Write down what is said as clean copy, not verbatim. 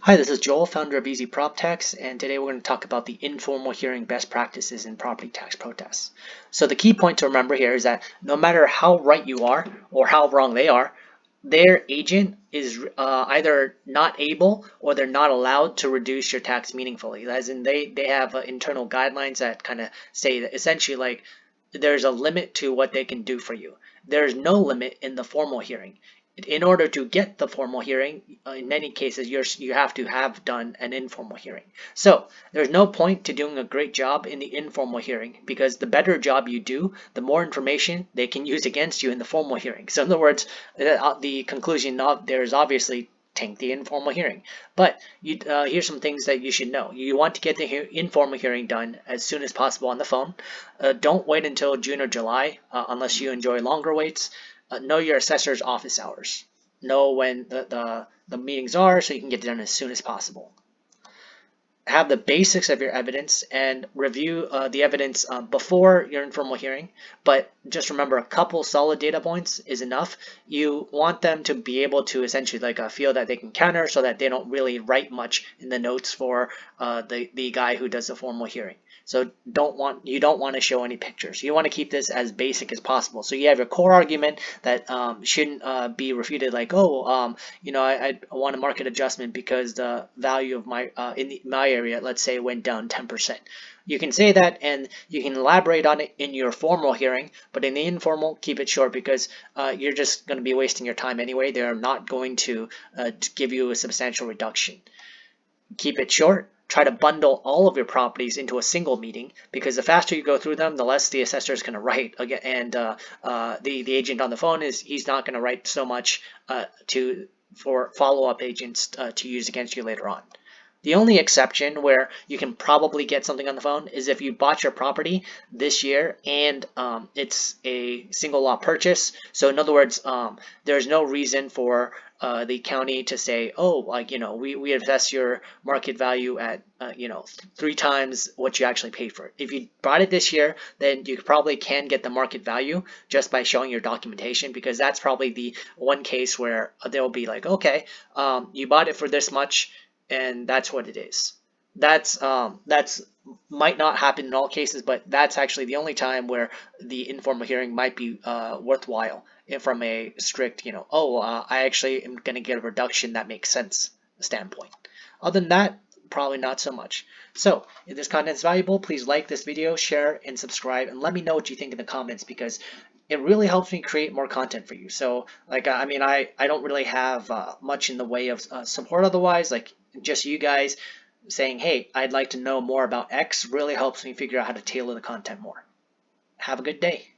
Hi, this is Joel, founder of Easy Prop Tax, and today we're going to talk about the informal hearing best practices in property tax protests. So the key point to remember here is that no matter how right you are or how wrong they are, their agent is either not able or they're not allowed to reduce your tax meaningfully. As in, they have internal guidelines that kind of say that essentially like there's a limit to what they can do for you. There's no limit in the formal hearing. In order to get the formal hearing, in many cases, you have to have done an informal hearing. So there's no point to doing a great job in the informal hearing because the better job you do, the more information they can use against you in the formal hearing. So in other words, the conclusion of there is obviously tank the informal hearing. But here's some things that you should know. You want to get the informal hearing done as soon as possible on the phone. Don't wait until June or July unless you enjoy longer waits. Know your assessor's office hours. Know when the meetings are so you can get it done as soon as possible. Have the basics of your evidence and review the evidence before your informal hearing. But just remember, a couple solid data points is enough. You want them to be able to essentially feel that they can counter so that they don't really write much in the notes for the guy who does the formal hearing. So you don't want to show any pictures. You want to keep this as basic as possible. So you have your core argument that shouldn't be refuted, like, I want a market adjustment because the value of my area, let's say, went down 10%. You can say that and you can elaborate on it in your formal hearing, but in the informal, keep it short because you're just going to be wasting your time anyway. They're not going to give you a substantial reduction. Keep it short. Try to bundle all of your properties into a single meeting because the faster you go through them, the less the assessor is going to write. Again, and the agent on the phone he's not going to write so much for follow-up agents to use against you later on. The only exception where you can probably get something on the phone is if you bought your property this year and it's a single lot purchase. So in other words, there's no reason for the county to say, oh, we assess your market value at 3 times what you actually paid for it. If you bought it this year, then you probably can get the market value just by showing your documentation, because that's probably the one case where they'll be like, okay, you bought it for this much and that's what it is. That's might not happen in all cases, but that's actually the only time where the informal hearing might be worthwhile from a strict, I actually am going to get a reduction that makes sense standpoint. Other than that, probably not so much. So if this content is valuable, please like this video, share, and subscribe, and let me know what you think in the comments because it really helps me create more content for you. So I don't really have much in the way of support otherwise. Like, just you guys saying, hey, I'd like to know more about X really helps me figure out how to tailor the content more. Have a good day.